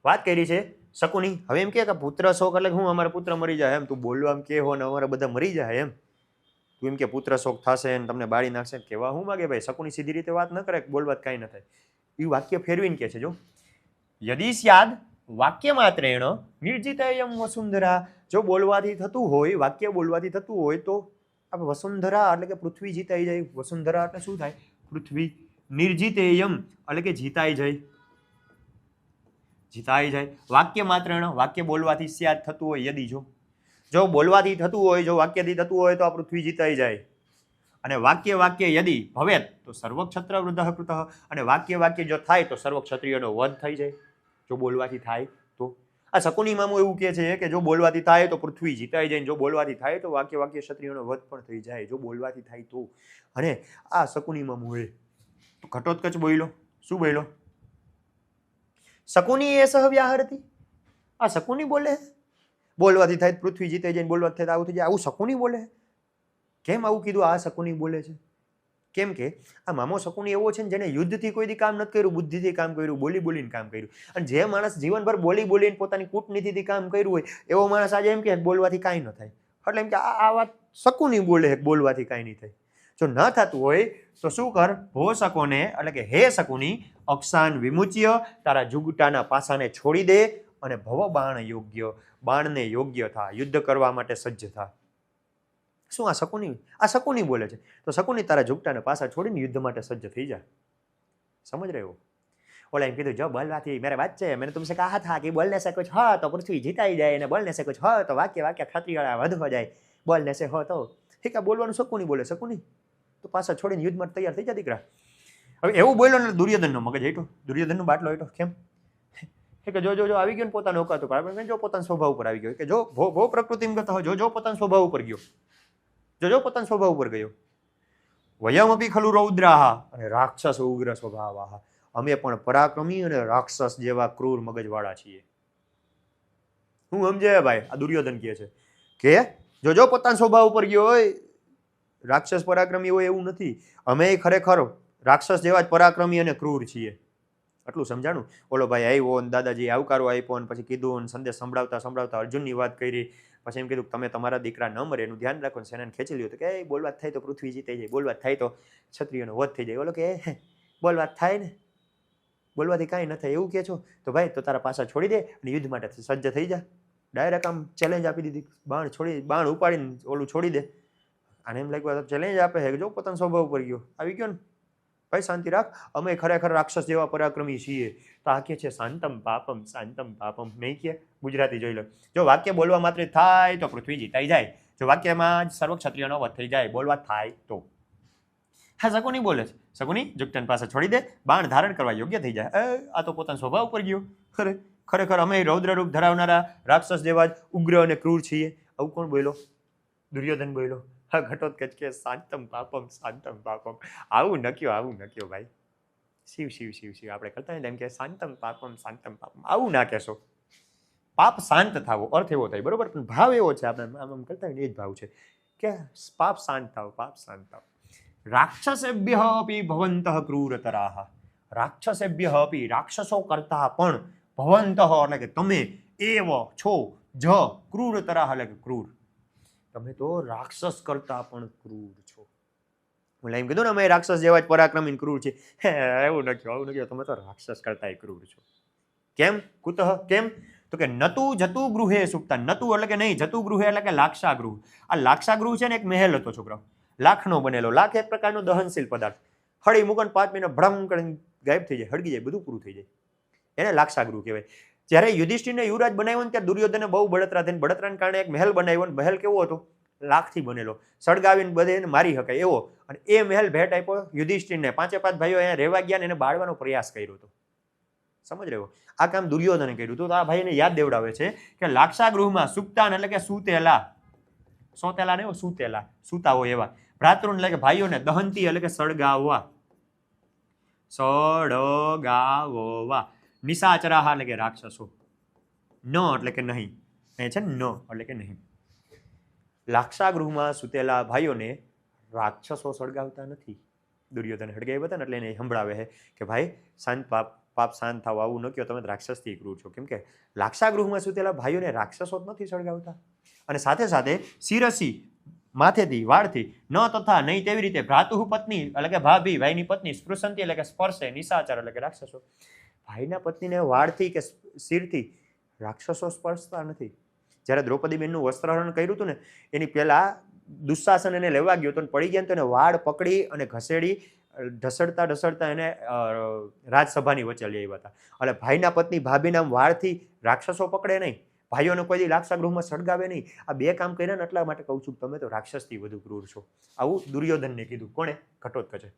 Speaker 1: વાત કરી છે શકુની. હવે એમ કે પુત્ર શોક એટલે હું અમારા પુત્ર મરી જાય એમ તું બોલવા એમ કે હો ને અમારા બધા મરી જાય એમ તું એમ કે પુત્ર શોક થશે ને તમને બાળી નાખશે, કેવા હું માગે ભાઈ? શકુની સીધી રીતે વાત ન કરે, બોલવા કાંઈ ન થાય. એ વાક્ય ફેરવીને કે છે જો યદિ સ્યાદ વાક્ય માત્રેણ નિર્જિતયમ વસુંધરા. જો બોલવાથી થતું હોય, વાક્ય બોલવાથી થતું હોય તો આપણે વસુંધરા એટલે કે પૃથ્વી જીતાઈ જાય. વસુંધરા એટલે શું થાય? પૃથ્વી. નિર્જિતેયમ એટલે કે જીતાઈ જાય, જીતાઈ જાય. વાક્ય માત્રેણ વાક્ય બોલવાથી સ્યાદ થતું હોય, યદિ જો બોલવાથી થતું હોય, જો વાક્યથી થતું હોય તો આ પૃથ્વી જીતાઈ જાય. અને વાક્ય યદિ ભવેત તો સર્વક્ષત્ર વૃદ્ધ કૃત. અને વાક્ય જો થાય તો સર્વ ક્ષત્રિયોનો વધ થઈ જાય, જો બોલવાથી થાય તો. આ શકુની મામું એવું કહે છે કે જો બોલવાથી થાય તો પૃથ્વી જીતાઈ જાય, જો બોલવાથી થાય તો વાક્ય ક્ષત્રિયોનો વધ પણ થઈ જાય, જો બોલવાથી થાય તો. અને આ શકુની મામું એ તો ઘટોત્કચ બોલ્યો. શું બોલ્યો? શકુની એ સહ વ્યાહરતી. આ શકુની બોલે બોલવાથી થાય પૃથ્વી જીતાઈ જાય, બોલવાથી થાય આવું થઈ જાય, આવું શકુની બોલે. કેમ આવું કીધું? આ શકુની બોલે છે કેમ કે આ મામો શકુની એવો છે ને જેને યુદ્ધથી કોઈ દી કામ નથી કર્યું, બુદ્ધિથી કામ કર્યું, બોલીને કામ કર્યું. અને જે માણસ જીવનભર બોલીને પોતાની કૂટનીતિથી કામ કર્યું હોય એવો માણસ આજે એમ કે બોલવાથી કાંઈ ન થાય. એટલે એમ કે આ વાત શકુની બોલે બોલવાથી કાંઈ નહીં થાય. જો ન થતું હોય તો શું કર? હો શકોને એટલે કે હે શકુની અક્ષાન વિમુચ્ય, તારા જુગટાના પાસાને છોડી દે અને ભવ બાણ યોગ્ય, બાણને યોગ્ય થા, યુદ્ધ કરવા માટે સજ્જ થા. શું આ શકુની બોલે છે? તો શકુની તારા ઝુકટાને પાછા છોડીને યુદ્ધ માટે સજ્જ થઈ જાય. સમજ રહ્યો? ઓલા એમ કીધું જો બોલવાથી મેરે બાત છે, મેને તુમસે કહા થા કે બોલને સે કુછ હો તો પૃથ્વી જીતાઈ જાય, અને બોલને સે કુછ હો તો વાક્ય ક્ષત્રિય વધ હો જાય, બોલને સે હો તો. ઠીક, બોલવાનું શકુની બોલે. શકુની તો પાછા છોડીને યુદ્ધ માટે તૈયાર થઈ જાય દીકરા. હવે એવું બોલ્યો ને દુર્યોધનનો મગજ હેઠો, દુર્યોધનનો બાટલો હેઠો. કેમ કે જો આવી ગયો ને પોતાનો ઓકાત ઉપર, જો પોતાના સ્વભાવ ઉપર આવી ગયો, કે જો ભો પ્રકૃતિમ ગત હોય, જો પોતાના સ્વભાવ ઉપર ગયો, જો પોતાના સ્વભાવ ઉપર ગયો. વયમપી ખલુ રૌદ્રાહ, અને રાક્ષસ ઉગ્ર સ્વભાવાહ, અમે પણ પરાક્રમી અને રાક્ષસ જેવા ક્રૂર મગજવાળા છીએ. હું સમજે ભાઈ? આ દુર્યોધન કહે છે કે જો પોતાના સ્વભાવ ઉપર ગયો હોય, રાક્ષસ પરાક્રમી હોય એવું નથી, અમે ખરેખર રાક્ષસ જેવા જ પરાક્રમી અને ક્રૂર છીએ. આટલું સમજાણું? ઓલો ભાઈ આવ્યો ને દાદાજી આવકારો આપ્યો ને પછી કીધું સંદેશ સંભળાવતા અર્જુનની વાત કરી. પછી એમ કીધું તમે તમારા દીકરા ન મરે એનું ધ્યાન રાખો. સેનાને ખેંચી લ્યો તો કે બોલવા થાય તો પૃથ્વી જીતાઈ જાય, બોલવા થાય તો ક્ષત્રિયોનો વધ થઈ જાય. ઓલો કે બોલવા થાય ને, બોલવાથી કાંઈ ન થાય એવું કે છો તો ભાઈ તો તારા પાછા છોડી દે અને યુદ્ધ માટે સજ્જ થઈ જા. ડાયરેક્ટ આમ ચેલેન્જ આપી દીધી, બાણ ઉપાડીને ઓલું છોડી દે. આને એમ લાગ્યું ચેલેન્જ આપે છે, જો પોતાના સ્વભાવ ઉપર ગયો, આવી ગયો ને કઈ શાંતિ રાખ, અમે ખરેખર રાક્ષસ જેવા પરાક્રમી છીએ. તો આ કે છે શાંતમ પાપમ શાંતમ પાપમ, નહીં કે? ગુજરાતી જોઈ લો. જો વાક્ય બોલવા માત્ર થાય તો પૃથ્વી જીતાઈ જાય. જો વાક્યમાં જ સર્વ ક્ષત્રિયોનો વધ થઈ જાય, બોલવા થાય તો. હા, શકુની બોલે છે. શકુની જુગતન પાસે છોડી દે, બાણ ધારણ કરવા યોગ્ય થઈ જાય. આ તો પોતાના સ્વભાવ પર ગયો. ખરેખર અમે રૌદ્ર રૂપ ધરાવનારા રાક્ષસ જેવા જ ઉગ્ર અને ક્રૂર છીએ. આવું કોણ બોલ્યો? દુર્યોધન બોલ્યો. હા, ઘટોત્કચ કે શાંતમ પાપમ શાંતમ પાપમ. આવું નક્યો ભાઈ. શિવ શિવ શિવ શિવ આપણે કરતા એમ કે શાંતમ પાપમ શાંતમ પાપમ. આવું ના કહેશો. પાપ શાંત થાવો અર્થ એવો થાય, બરોબર? પણ ભાવ એવો છે, આપણે આમ કરતા હોય ને એ જ ભાવ છે કે પાપ શાંત થાવ, પાપ શાંત થાવ. રાક્ષસેભ્ય અપી ભવંતઃ ક્રૂરતરાહ. રાક્ષસેભ્ય અપી, રાક્ષસો કરતા પણ ભવંતઃ એટલે કે તમે, એવ છો, જ ક્રૂરતરાહ એટલે કે ક્રૂર. તમે તો રાક્ષસ કરતા પણ ક્રૂર છો. હું એમ કીધું ને અમે રાક્ષસ જેવા જ પરાક્રમી ક્રૂર છે. એવું નક્યો, તમે તો રાક્ષસ કરતા ક્રૂર છો. કેમ? કુતઃ, કેમ? તો કે નતુ જતુ ગૃહે સુપ્તા. નતુ એટલે કે નહીં, જતુ ગૃહે એટલે કે લાક્ષાગૃહ. આ લાક્ષાગૃહ છે ને એક મહેલ હતો છોકરાઓ, લાખનો બનેલો. લાખ એક પ્રકારનો દહનશીલ પદાર્થ. હળી મૂકન 5 મિનિટ ભ્રમ કરીને ગાયબ થઈ જાય, હળગી જાય, બધું પૂરું થઈ જાય. એને લાક્ષાગૃહ કહેવાય. જ્યારે યુધિષ્ઠિરને યુવરાજ બનાવ્યો ને ત્યારે દુર્યોધને બહુ બળતરા થઈને, બળતરાને કારણે એક મહેલ બનાવ્યો. મહેલ કેવો હતો? લાખથી બનેલો, સળગાવીને બધે મારી શકાય એવો. અને એ મહેલ ભેટ આપ્યો યુધિષ્ઠિરને. 5 ભાઈઓ અહીંયા રહેવા ગયા ને એને બાળવાનો પ્રયાસ કર્યો હતો. સમજ રહ્યો? આ કામ દુર્યોધને કર્યું હતું. તો આ ભાઈને યાદ દેવડાવે છે કે લાક્ષાગૃહમાં સુપ્તાન એટલે કે સૂતેલા, સોતેલા ને સૂતેલા, સૂતા હોય એવા. ભ્રાતૃન એટલે કે ભાઈઓને, દહંતી એટલે કે સળગાવવા, સળગાવવા. નિશાચરાહ એટલે કે રાક્ષસો. ન એટલે કે નહીં, એ છે ન એટલે કે નહીં. લાક્ષાગૃહમાં સૂતેલા ભાઈઓને રાક્ષસો સળગાવતા નથી. દુર્યોધન હળગાવ્યા હતા ને એટલે એને સંભળાવે છે કે ભાઈ શાંત, પાપ શાંત થાવ, આવું ન કહો, તમે રાક્ષસથી ક્રૂર છો. કેમ કે લાક્ષાગૃહમાં સૂતેલા ભાઈઓને રાક્ષસો જ નથી સળગાવતા. અને સાથે સાથે શિરસી, માથેથી, વાળથી, ન તથા નહીં તેવી રીતે, ભ્રાતુઃ પત્ની એટલે કે ભાભી, ભાઈની પત્ની, સ્પૃશંતી એટલે કે સ્પર્શે, નિશાચર એટલે કે રાક્ષસો. ભાઈના પત્નીને વાળથી કે શિરથી રાક્ષસો સ્પર્શતા નથી. જ્યારે દ્રૌપદીબેનનું વસ્ત્રહરણ કર્યું હતું ને એની પહેલા દુશાસન એને લેવા ગયો તો પડી ગયા તો એને વાળ પકડી અને ઘસેડી ઢસડતા એને રાજસભાની વચ્ચે લઈ આવ્યા હતા. એટલે ભાઈના પત્ની ભાભીના વાળથી રાક્ષસો પકડે નહીં, ભાઈઓને કોઈ દી લાક્ષાગૃહમાં સળગાવે નહીં. આ બે કામ કર્યા ને એટલા માટે કહું છું તમે તો રાક્ષસથી વધુ ક્રૂર છો. આવું દુર્યોધનને કીધું. કોણે? ઘટોત્કચે.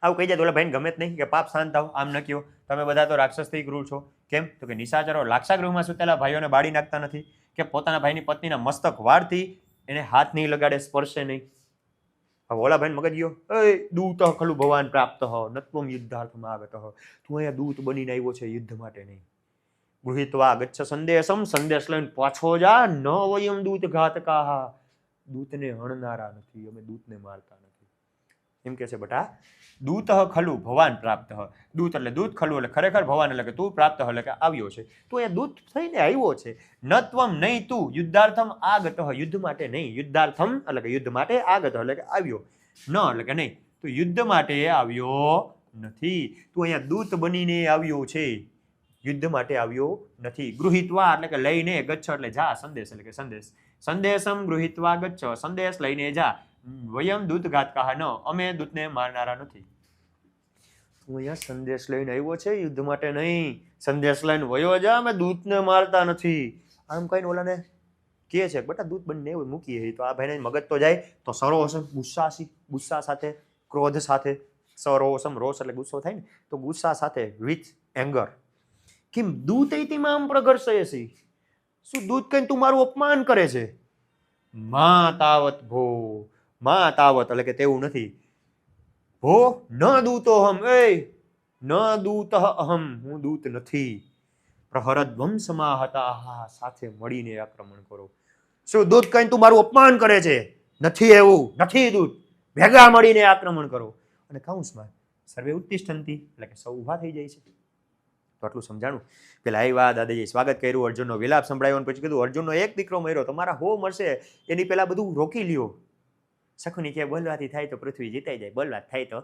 Speaker 1: આવું કહી જાય તો ઓલા ભાઈને ગમે જ નહીં કે પાપ શાંત થાવ, આમ ન કહો, તમે બધા તો રાક્ષસથી ક્રૂર છો. કેમ? તો કે નિશાચરો લાક્ષાગૃહમાં સૂતેલા ભાઈઓને બાળી નાખતા નથી, કે પોતાના ભાઈની પત્નીના મસ્તક વાળથી એને હાથ નહીં લગાડે, સ્પર્શે નહીં. હવે ઓલા ભાઈ મગજ ગયો, દૂત ખલું ભવાન પ્રાપ્ત નત્વમ યુદ્ધાર્થમાં આગત. તું અહીંયા દૂત બનીને આવ્યો છે, યુદ્ધ માટે નહીં. ગૃહિત્વા ગચ્છ સંદેશમ, સંદેશ લઈને પાછો જા. ન વયમ દૂત ઘાતકાહ, દૂતને હણનારા નથી, અમે દૂતને મારતા નથી. એમ કે છે બટા, દૂત ખલું ભવાન પ્રાપ્ત. દૂત એટલે દૂત, ખલું એટલે ખરેખર, ભવાન એટલે કે તું, પ્રાપ્ત એટલે કે આવ્યો છે. તું એ દૂત થઈને આવ્યો છે. નત્વમ નહીં તું, યુદ્ધાર્થમ આગત, યુદ્ધ માટે નહીં. યુદ્ધાર્થમ એટલે કે યુદ્ધ માટે, આગત એટલે કે આવ્યો, ન એટલે કે નહીં. તું યુદ્ધ માટે આવ્યો નથી, તું અહીંયા દૂત બનીને આવ્યો છે, યુદ્ધ માટે આવ્યો નથી. ગૃહિત્વા એટલે કે લઈને, ગચ્છ એટલે જા, સંદેશ એટલે કે સંદેશ. સંદેશમ ગૃહિત્વા ગચ્છ, સંદેશ લઈને જા. વયમ દૂત ઘાતકાહ ન, અમે દૂતને મારનારા નથી. તું અહીંયા સંદેશ લઈને આવ્યો છે, યુદ્ધ માટે નહીં. સંદેશ લઈને વયો જા, અમે દૂતને મારતા નથી. આમ કહીને ઓલાને કહે છે બટા દૂત બનીને એવું મૂકીએ. તો આ ભાઈને મગજ તો જાય તો સરોસમ, ગુસ્સા સાથે, ક્રોધ સાથે. સરોસમ, રોષ એટલે ગુસ્સો થાય ને, તો ગુસ્સા સાથે, વિથ એંગર. કેમ દૂત એતીમાં આમ પ્રગર્ષયસી, શું દૂત કહીને તું મારું અપમાન કરે છે? મા તાવત ભો, મા તાવત એટલે કે તેવું નથી. ભો ન દૂતો હમ, ન દૂત અહમ, હું દૂત નથી. પ્રહરદ્વમ સમાહતા, સાથે મળીને આક્રમણ કરો. શું દૂત કહીને તું મારું અપમાન કરે છે? નથી એવું, નથી દૂત, ભેગા મળીને આક્રમણ કરો. અને કૌંસમાં સર્વે ઉત્તિષ્ઠંતિ એટલે કે સૌ ઊભા થઈ જાય છે. તો આટલું સમજાણું. પેલા આવ્યા દાદાજીએ સ્વાગત કર્યું, અર્જુનનો વિલાપ સંભળાયો, પછી કીધું અર્જુનનો એક દીકરો મર્યો, તમારા 100 મળશે, એની પેલા બધું રોકી લ્યો. સખુની કે બોલવાથી થાય તો પૃથ્વી જીતાઈ જાય, બોલવાત થાય તો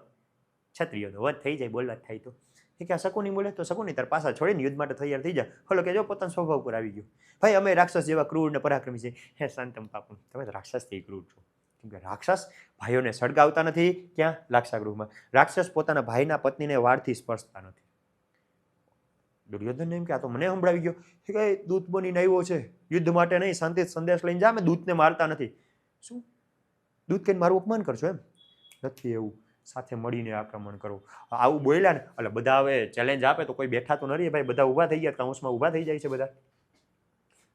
Speaker 1: ક્ષત્રિયોનો વધ થઈ જાય, બોલવાત થાય તો. એ કે શકુની બોલે તો શકુની તાર પાછા છોડીને યુદ્ધ માટે તૈયાર થઈ જાય. હલો કે જો પોતાના સ્વભાવ પર આવી ગયો, ભાઈ અમે રાક્ષસ જેવા ક્રૂર ને પરાક્રમી છે. હે શાંતમ પાપમ, તમે તો રાક્ષસથી ક્રૂર છો. કેમ કે રાક્ષસ ભાઈઓને સળગાવતા નથી. ક્યાં? લાક્ષાગૃહમાં. રાક્ષસ પોતાના ભાઈના પત્નીને વાળથી સ્પર્શતા નથી. દુર્યોધન એમ કે આ તો મને સંભળાવી ગયો કે દૂત બનીને આવ્યો છે, યુદ્ધ માટે નહીં, શાંતિ સંદેશ લઈને જા, અમે દૂતને મારતા નથી. શું દૂત કહીને મારું અપમાન કરશો? એમ નથી, એવું સાથે મળીને આક્રમણ કરો. આવું બોલ્યા ને એટલે બધા હવે ચેલેન્જ આપે તો કોઈ બેઠા તો નથી ભાઈ, બધા ઊભા થઈ ગયા, કૌંસમાં ઊભા થઈ જાય છે,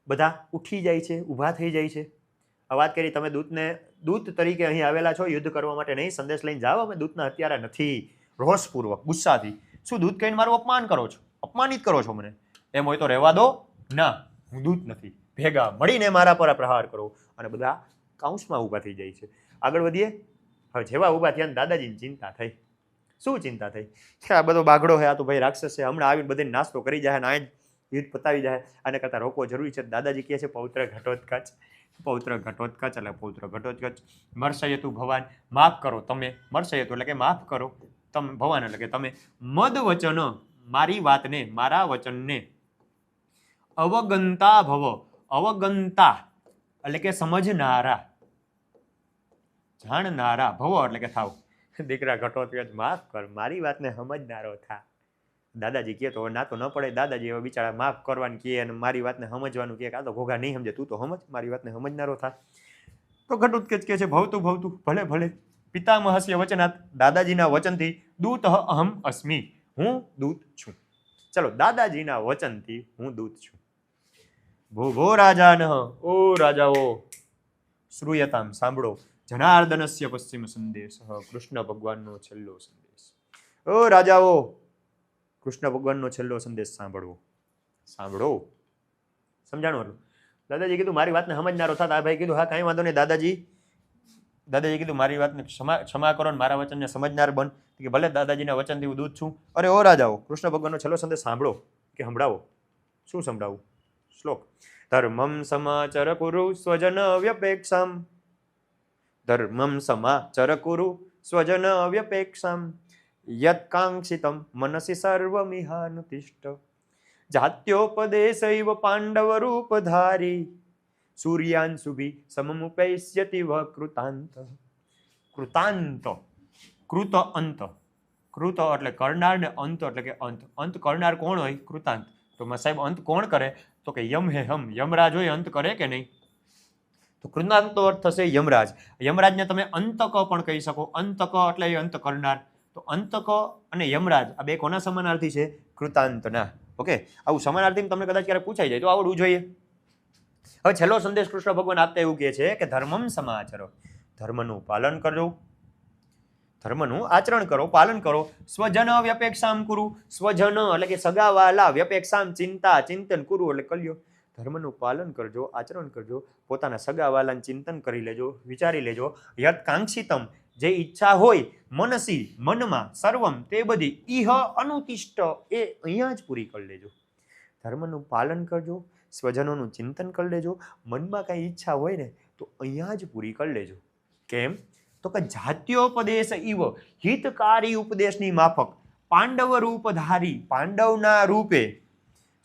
Speaker 1: બધા ઉઠી જાય છે, ઊભા થઈ જાય છે. આ વાત કરી તમે દૂત તરીકે અહીં આવેલા છો, યુદ્ધ કરવા માટે નહીં, સંદેશ લઈને જાઓ, અમે દૂતના હત્યારા નથી. રોષપૂર્વક, ગુસ્સાથી, શું દૂત કહીને મારું અપમાન કરો છો, અપમાનિત કરો છો મને? એમ હોય તો રહેવા દો. ના, હું દૂત નથી, ભેગા મળીને મારા પર પ્રહાર કરો. અને બધા કૌંસમાં ઊભા થઈ જાય છે. આગળ વધીએ. હવે જેવા ઊભા થયા ને દાદાજીની ચિંતા થઈ. શું ચિંતા થઈ? કે આ બધો બાગડો છે, આ તો ભાઈ રાક્ષસ છે, હમણાં આવીને બધે નાસ્તો કરી જાય ને આ યુદ્ધ પતાવી જાય, આને કરતાં રોકવો જરૂરી છે. દાદાજી કહે છે પૌત્ર ઘટોત્કચ, પૌત્ર ઘટોત્કચ એટલે પૌત્ર ઘટોત્કચ, મર્ષયતુ ભવાન, માફ કરો તમે. મર્ષયતુ એટલે કે માફ કરો, તમે ભવાન એટલે કે તમે. મદ વચન, મારી વાતને, મારા વચનને, અવગંતા ભવ, અવગંતા એટલે કે સમજનારા, જાણનારા, ભવ એટલે કે થાવ. દીકરા ઘટોત્કચ માફ કર, મારી વાતને સમજનારો થા. દાદાજી કહે તો ના તો ન પડે. દાદાજી હવે બિચારા માફ કરવાનું કહે અને મારી વાતને સમજવાનું કહે. આ તો ઘોઘા નહીં સમજે, તું તો સમજ, મારી વાતને સમજનારો થા. તો ઘટોત્કચ કહે છે ભવતું ભવતું, ભલે ભલે. પિતામહસ્ય વચનાત, દાદાજીના વચનથી, દૂત અહમ અસ્મિ, હું દૂત છું. ચલો, દાદાજીના વચનથી હું દૂત છું. ભો રાજાન, ઓ રાજાઓ, શ્રૂયતામ સાંભળો, જનાર્દનસ્ય પશ્ચિમ સંદેશ, કૃષ્ણ ભગવાનનો છેલ્લો સંદેશ. ઓ રાજાઓ, કૃષ્ણ ભગવાનનો છેલ્લો સંદેશ સાંભળવો. સાંભળો, સમજાણું? દાદાજી કીધું મારી વાતને સમજનારો થતા. ભાઈ કીધું હા કાંઈ વાંધો નહીં દાદાજી. દાદાજી કીધું મારી વાતને ક્ષમા કરો ને મારા વચનને સમજનાર બન. કે ભલે દાદાજીના વચનથી હું દૂત છું. અરે ઓ રાજાઓ, કૃષ્ણ ભગવાનનો છેલ્લો સંદેશ સાંભળો. કે સંભળાવો. શું સંભળાવું? શ્લોક. ધર્મમ સમાચર કુરુ સ્વજન વ્યપેક્ષામ, ધર્મમ સમાચર કુરુ સ્વજન વ્યપેક્ષામ, યત્કાંક્ષિતમ મનસી સર્વમિહાનુતિષ્ઠ, જાત્યોપદેશૈવ પાંડવ રૂપધારી, સૂર્યાંશુભિ સમમુપૈષ્યતિ વ કૃતાંત. કૃતાંત, કૃત અંત, કૃત એટલે કરનાર ને અંત એટલે કે અંત. અંત કરનાર કોણ હોય? કૃતાંત. તો સાહેબ અંત કોણ કરે? તો કે યમ હે હમ, યમરાજ હોય અંત કરે કે નહીં? તો કૃતાંતનો અર્થ થશે યમરાજ. યમરાજને તમે અંતક પણ કહી શકો. અંતક એટલે એ અંત કરનાર. તો અંતક અને યમરાજ આ બે કોના સમાનાર્થી છે? કૃતાંતના. ઓકે, આવું સમાનાર્થી તમને કદાચ ક્યારે પૂછાઈ જાય તો આવડવું જોઈએ. હવે છેલ્લો સંદેશ કૃષ્ણ ભગવાન આપતા એવું કહે છે કે ધર્મમ સમાચરો, ધર્મનું પાલન કરજો, ધર્મનું આચરણ કરો, પાલન કરો. સ્વજન વ્યપેક્ષામ કુરુ, સ્વજન એટલે કે સગાવાલા, વ્યપેક્ષામ ચિંતા, ચિંતન, કુરુ એટલે કલ્યો. ધર્મનું પાલન કરજો, આચરણ કરજો, પોતાના સગાવાલાને ચિંતન કરી લેજો, વિચારી લેજો. યત કાંક્ષિતમ, જે ઈચ્છા હોય, મનસી મનમાં, સર્વમ તે બધી, ઇહ અનુતિષ્ઠ એ અહીંયા જ પૂરી કરી લેજો. ધર્મનું પાલન કરજો, સ્વજનોનું ચિંતન કરી લેજો, મનમાં કાંઈ ઈચ્છા હોય ને તો અહીંયા જ પૂરી કરી લેજો. કેમ? તો કે જાત્યોપદેશ ઇવ, હિતકારી ઉપદેશની માફક, પાંડવ રૂપધારી, પાંડવના રૂપે,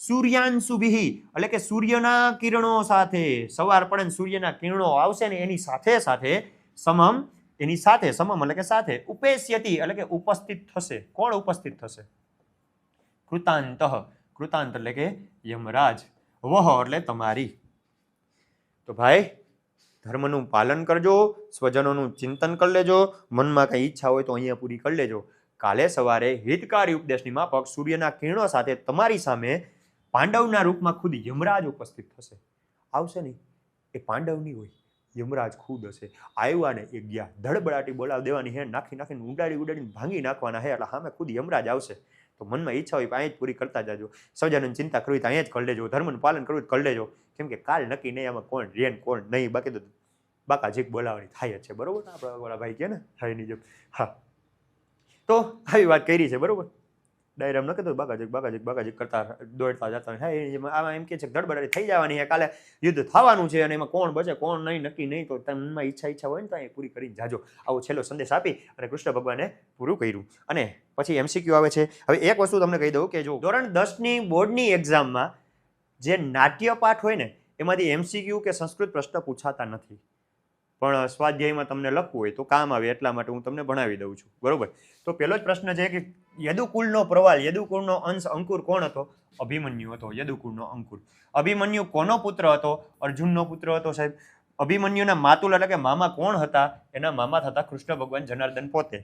Speaker 1: સૂર્યાંશુભિ એટલે કે સૂર્યના કિરણો સાથે, સવાર પડે ને સૂર્યના કિરણો આવશે ને એની સાથે સાથે, સમમ એની સાથે, સમમ એટલે કે સાથે, ઉપેશ્યતિ એટલે કે ઉપસ્થિત થશે. કોણ ઉપસ્થિત થશે? કૃતાંત, કૃતાંત એટલે કે યમરાજ, વહ એટલે તમારી. તો ભાઈ ધર્મનું પાલન કરજો, સ્વજનોનું ચિંતન કરી લેજો, મનમાં કઈ ઈચ્છા હોય તો અહીંયા પૂરી કરી લેજો. કાલે સવારે હિતકારી ઉપદેશની માફક સૂર્યના કિરણો સાથે તમારી સામે પાંડવના રૂપમાં ખુદ યમરાજ ઉપસ્થિત થશે. આવશે નહીં એ પાંડવ નહીં હોય, યમરાજ ખુદ હશે. આવ્યા ને એ ગયા, ધડબડાટી બોલાવ દેવાની હે, નાખી નાખીને ઉડાડીને ભાંગી નાખવાના હે, એટલે સામે ખુદ યમરાજ આવશે. તો મનમાં ઈચ્છા હોય અહીંયા જ પૂરી કરતા જાજો. સૌજનની ચિંતા કરવી તો અહીંયા જ કરી લેજો, ધર્મનું પાલન કરવું તો કરી લેજો. કેમ કે કાલ નક્કી નહીં આમાં કોણ રેન કોણ નહીં, બાકી તો બાકા જીક બોલાવવાની થાય જ છે. બરોબર ને? આપણા વાળા ભાઈ કે ને થાય નહીં જેમ. હા, તો આવી વાત કરી છે. બરોબર, ડાયરામ ન કહેતો બાકાજીક કરતા દોડતા જતા હોય. આમાં એમ કે છે ધડબડાટી થઈ જવાની છે, કાલે યુદ્ધ થવાનું છે અને એમાં કોણ બચે કોણ નહીં નક્કી નહીં. તો તમને ઈચ્છા હોય ને તો એ પૂરી કરીને જાજો. આવો છેલ્લો સંદેશ આપી અને કૃષ્ણ ભગવાને પૂરું કર્યું. અને પછી એમસીક્યુ આવે છે. હવે એક વસ્તુ તમને કહી દઉં કે જો ધોરણ 10ની બોર્ડની એક્ઝામમાં જે નાટ્ય પાઠ હોય ને એમાંથી એમસીક્યુ કે સંસ્કૃત પ્રશ્ન પૂછાતા નથી. પણ સ્વાધ્યાયમાં તમને લખવું હોય તો કામ આવે એટલા માટે હું તમને ભણાવી દઉં છું, બરોબર. તો પહેલો જ પ્રશ્ન છે કે યદુકુળનો પ્રવાલ, યદુકુળનો અંશ અંકુર કોણ હતો? અભિમન્યુ હતો, યદુકુળનો અંકુર. અભિમન્યુ કોનો પુત્ર હતો? અર્જુનનો પુત્ર હતો સાહેબ. અભિમન્યુના માતુલ એટલે કે મામા કોણ હતા? એના મામા થતા કૃષ્ણ ભગવાન જનાર્દન પોતે.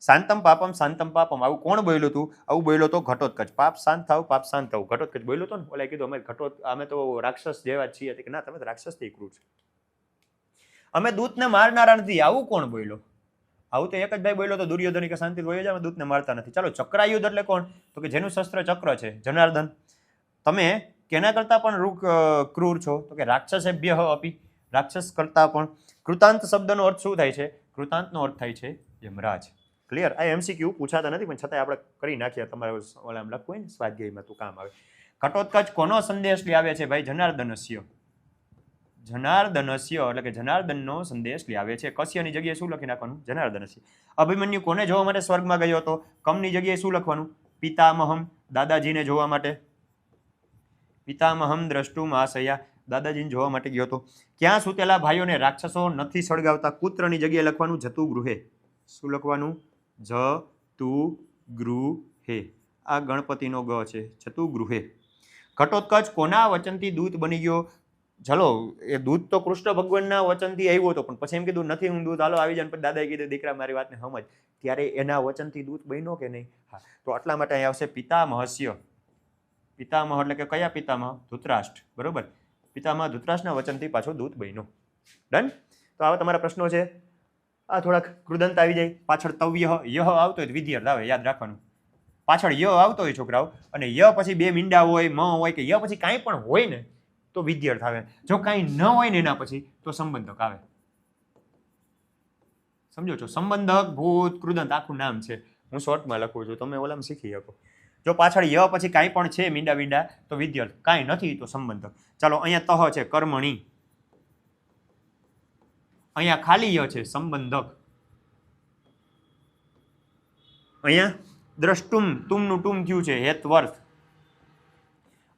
Speaker 1: શાંતમ પાપમ શાંતમ પાપમ આવું કોણ બોલ્યું હતું? આવું બોલ્યો તો ઘટોત્કચ. પાપ શાંત થાવ, પાપ શાંત થાવ, ઘટોત્કચ બોલ્યો તો ને. ઓલા કીધું અમે તો રાક્ષસ જેવા જ છીએ. કે ના, તમે તો રાક્ષસથી ક્રૂર છો. અમે દૂતને મારનારા નથી, આવું કોણ બોલ્યો? આવું તો એક જ ભાઈ બોલ્યો તો દુર્યોધન, કે શાંતિ વયો જાય, અમે દૂતને મારતા નથી. ચાલો, ચક્રાયુધ એટલે કોણ? તો કે જેનું શસ્ત્ર ચક્ર છે, જનાર્દન. તમે કેના કરતા પણ ક્રૂર છો? તો કે રાક્ષસેભ્ય અપી, રાક્ષસ કરતા પણ. કૃતાંત શબ્દનો અર્થ શું થાય છે? કૃતાંતનો અર્થ થાય છે યમરાજ. ક્લિયર? આ એમસીક્યુ પૂછાતા નથી, પણ છતાંય આપણે કરી નાખીએ. તમારે ઓલા લખવું હોય ને સ્વાધ્યાયમાં તો કામ આવે. ઘટોત્કચ કોનો સંદેશ લઈ આવે છે ભાઈ? જનાર્દનસ્ય. જનાર્દનસ્ય એટલે કે જનાર્દનનો સંદેશ લઈ આવે છે. કસ્યની જગ્યાએ શું લખી નાખવાનું? જનાર્દનસ્ય. અભિમન્યુ કોને જોવા માટે સ્વર્ગમાં ગયો હતો? કમની જગ્યાએ શું લખવાનું? પિતામહમ, દાદાજીને જોવા માટે. પિતામહમ દ્રષ્ટુમ આશયા, દાદાજીને જોવા માટે ગયો હતો. ક્યાં સૂતેલા ભાઈઓને રાક્ષસો નથી સળગાવતા? કૂત્રની જગ્યાએ લખવાનું જતુ ગૃહે. શું લખવાનું? જતુ ગૃહે. આ ગણપતિનો ગ છે, જતુ ગૃહે. ઘટોત્કચ કોના વચનથી દૂત બની ગયો? ચલો, એ દૂત તો કૃષ્ણ ભગવાનના વચનથી આવ્યો હતો, પણ પછી એમ કીધું નથી હું દૂત, હાલો આવી જાય. પણ દાદાએ કીધું દીકરા મારી વાતને સમજ. ત્યારે એના વચનથી દૂત બન્યો કે નહીં? હા, તો એટલા માટે અહીં આવશે પિતામહસ્ય. પિતામહ એટલે કે કયા પિતામહ? ધૃતરાષ્ટ્ર, બરોબર. પિતામહ ધૃતરાષ્ટ્રના વચનથી પાછો દૂત બન્યો. ડન? તો આવા તમારા પ્રશ્નો છે. આ થોડાક કૃદંત આવી જાય. પાછળ તવ્ય યહ આવતો હોય વિદ્યાર્થ આવે, યાદ રાખવાનું. પાછળ ય આવતો હોય છોકરાઓ, અને ય પછી બે મીંડા હોય, મ હોય, કે ય પછી કાંઈ પણ હોય ને તો વિદ્યાર્થ આવે. જો કાંઈ ન હોય ને એના પછી તો સંબંધક આવે. સમજો છો? સંબંધક, ભૂત, કૃદંત આખું નામ છે. હું શોર્ટમાં લખું છું, તમે ઓલામાં શીખી શકો. જો પાછળ ય પછી કાંઈ પણ છે મીંડા મીંડા તો વિદ્યાર્થ, કાંઈ નથી તો સંબંધક. ચાલો, અહીંયા તહ છે કર્મણી, અહીંયા ખાલી ય છે સંબંધક, અહીંયા દ્રષ્ટુમ, તુમનું ટુમ થયું છે હેતવર્થ,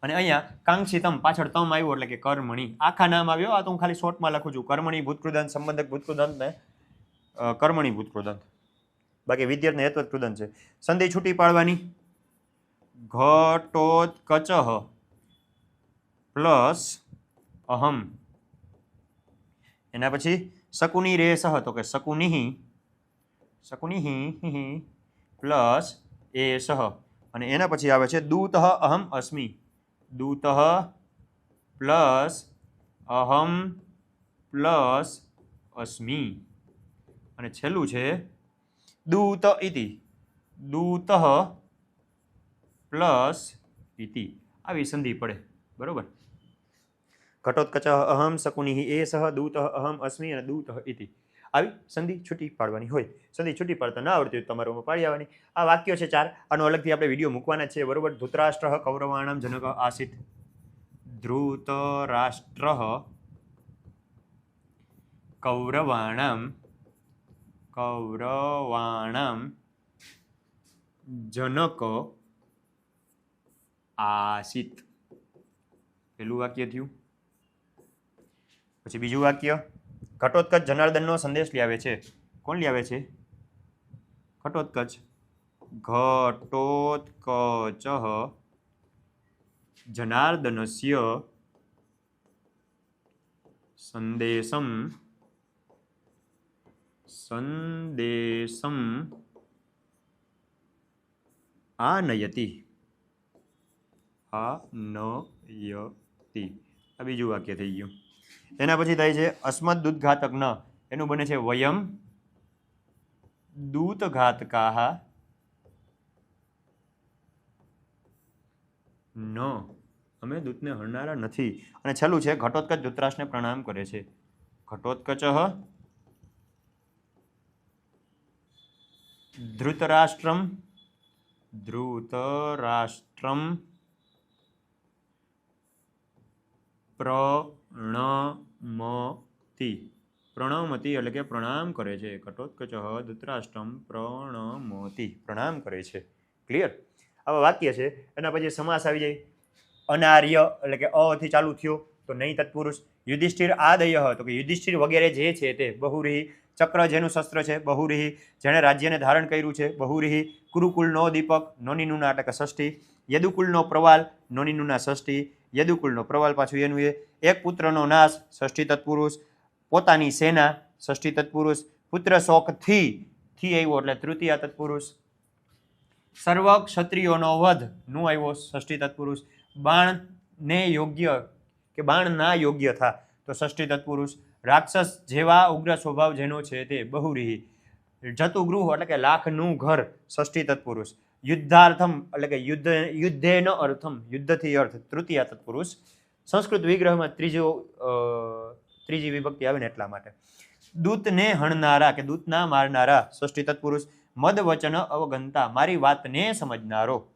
Speaker 1: અને અહીંયા કાંક્ષિતમ પાછળ તમ આવ્યો એટલે કે કર્મણી. આખા નામ આવ્યો. આ તો હું ખાલી શોર્ટમાં લખું છું. કર્મણી ભૂતકૃદંત, સંબંધક ભૂતકૃદંત ને કર્મણી ભૂતકૃદંત. બાકી વિદ્યાર્થને હેતવર્થ કૃદંત છે. સંધિ છૂટી પાડવાની. ઘટોત્કચઃ પ્લસ અહમ. એના પછી શકુની રેસહ, તો કે શકુનિહિ, શકુનિહિ પ્લસ એસહ. અને એના પછી આવે છે દૂતઃ અહમ અસ્મિ. દૂતઃ પ્લસ અહમ પ્લસ અસ્મિ. અને છેલ્લું છે દૂત ઇતિ. દૂતઃ પ્લસ ઇતિ. આવી સંધિ પડે, બરોબર. ઘટોત્કચ અહમ, શકુનિહિ એસહ, દૂતઃ અહમ અસ્મિ અને દૂતઃ ઇતિ. આવી સંધિ છૂટી પાડવાની હોય. સંધિ છૂટી પાડતા ના આવડતી હોય તમારે પાડી આવવાની. આ વાક્યો છે 4. આનો અલગથી આપણે વિડીયો મૂકવાના છે, બરોબર. ધૃતરાષ્ટ્ર કૌરવાણમ જનક આસિત. ધૃતરાષ્ટ્ર કૌરવાણમ જનક આસિત. પેલું વાક્ય થયું. પછી બીજું વાક્ય, ઘટોત્કચ જનાર્દનનો સંદેશ લઈ આવે છે. કોણ લઈ આવે છે? ઘટોત્કચ. ઘટોત્કચ જનાર્દનસ્ય સંદેશમ આનયતિ. આ બીજું વાક્ય થઈ ગયું. એના પછી થાય છે અસ્મદ દૂતઘાતક ન. એનું બને છે વયમ દૂતઘાતકાહ ન. અમે દૂતને હણનારા નથી. અને છેલ્લું છે ઘટોત્કચ ધૃતરાષ્ટ્રને પ્રણામ કરે છે. ઘટોત્કચ ધૃતરાષ્ટ્રમ પ્રણમતિ. પ્રણમતિ એટલે કે પ્રણામ કરે છે. ઘટોત્કચ ધૃતરાષ્ટ્રમ પ્રણમતિ, પ્રણામ કરે છે. ક્લિયર? આવા વાક્ય છે. એના પછી સમાસ આવી જાય. અનાર્ય એટલે કે અ થી ચાલુ થયો તો નહીં તત્પુરુષ. યુધિષ્ઠિર આદયઃ તો કે યુધિષ્ઠિર વગેરે જે છે તે બહુરીહી ચક્ર જેનું શસ્ત્ર છે બહુરીહી જેણે રાજ્યને ધારણ કર્યું છે બહુરીહી કુરુકુલનો દીપક નોનીનુના એટલે કે ષષ્ઠી યદુકુલનો પ્રવાલ નોનીનુના ષષ્ઠી યદુકુલનો પ્રવાલ પાછું એનું એક પુત્રનો નાશ ષષ્ઠી તત્પુરુષ પોતાની સેના ષષ્ઠી તત્પુરુષ પુત્ર શોકથી આવ્યો એટલે તૃતીય તત્પુરુષ સર્વ ક્ષત્રિયોનો વધ નું આવ્યો ષષ્ઠી તત્પુરુષ બાણને યોગ્ય કે બાણ ના યોગ્ય થા તો ષષ્ઠી તત્પુરુષ રાક્ષસ જેવા ઉગ્ર સ્વભાવ જેનો છે તે બહુરીહી જતુગૃહ એટલે કે લાખનું ઘર ષષ્ઠી તત્પુરુષ યુદ્ધાર્થમ એટલે કે યુદ્ધેનો અર્થમ યુદ્ધથી અર્થ તૃતીય તત્પુરુષ સંસ્કૃત વિગ્રહમાં ત્રીજી વિભક્તિ આવે ને એટલા માટે દૂતને હણનારા કે દૂતના મારનારા ષષ્ઠી તત્પુરુષ મદ વચન અવગંતા મારી વાતને સમજનારો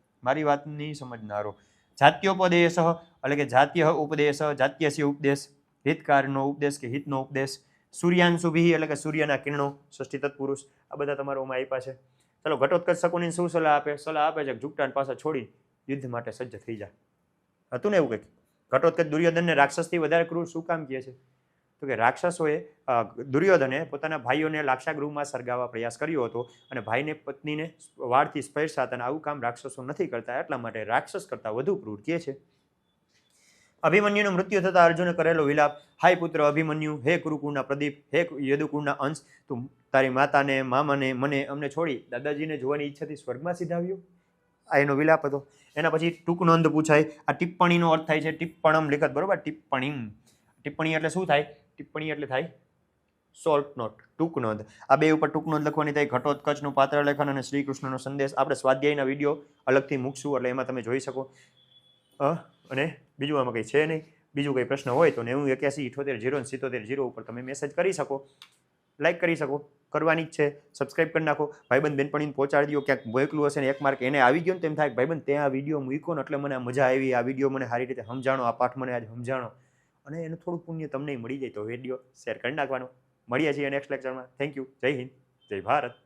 Speaker 1: જાત્યોપદેશ એટલે કે જાત્ય ઉપદેશ જાત્યસ્ય ઉપદેશ હિતકારનો ઉપદેશ કે હિતનો ઉપદેશ સૂર્યાંશુભિ એટલે કે સૂર્યના કિરણો ષષ્ઠી તત્પુરુષ આ બધા તમારામાં આપ્યા છે ચલો ઘટોત્કચ શકુની શું સલાહ આપે છે ઝુકટાન પાછા છોડી યુદ્ધ માટે સજ્જ થઈ જાય હતું ને એવું કંઈક ઘટોત્કચ દુર્યોધનને રાક્ષસથી વધારે ક્રૂર શું કામ કહે છે તો કે રાક્ષસોએ દુર્યોધને પોતાના ભાઈઓને લાક્ષાગૃહમાં સળગાવવા પ્રયાસ કર્યો હતો અને ભાઈને પત્નીને વાળથી સ્પર્શ્યા હતા અને આવું કામ રાક્ષસો નથી કરતા એટલા માટે રાક્ષસ કરતા વધુ ક્રૂર કહે છે અભિમન્યુનું મૃત્યુ થતા અર્જુને કરેલો વિલાપ હાય પુત્ર અભિમન્યુ હે કુરુકુળના પ્રદીપ હે યદુકુળના અંશ તું તારી માતાને મામાને મને અમને છોડી દાદાજીને જોવાની ઈચ્છાથી સ્વર્ગમાં સીધાવ્યો આ એનો વિલાપ હતો એના પછી ટૂંક નોંધ પૂછાય આ ટિપ્પણીનો અર્થ થાય છે ટિપ્પણમ લિખત બરોબર ટિપ્પણી એટલે શું થાય ટિપ્પણી એટલે થાય શોર્ટ નોટ ટૂંક નોંધ આ બે ઉપર ટૂંક નોંધ લખવાની થાય ઘટોત્કચનું પાત્ર લેખન અને શ્રી કૃષ્ણનો સંદેશ આપણે સ્વાધ્યાયના વિડીયો અલગથી મૂકશું એટલે એમાં તમે જોઈ શકો અને બીજું આમાં કંઈ છે નહીં બીજું કંઈ પ્રશ્ન હોય તો 91887077 ઉપર તમે મેસેજ કરી શકો લાઈક કરી શકો કરવાની જ છે સબસ્ક્રાઈબ કરી નાખો ભાઈબંધ બેનપણીને પહોંચાડી દો ક્યાંક મોકલું હશે ને એક માર્ક એને આવી ગયો ને તેમ થાય ભાઈબંધ ત્યાં આ વિડીયો મૂક્યો ને એટલે મને મજા આવી આ વિડીયો મને સારી રીતે સમજાણો આ પાઠ મને આજે સમજાણો અને એનું થોડું પુણ્ય તમને મળી જાય તો વિડીયો શેર કરી નાખવાનો મળીએ છીએ નેક્સ્ટ લેક્ચરમાં થેન્ક યુ જય હિન્દ જય ભારત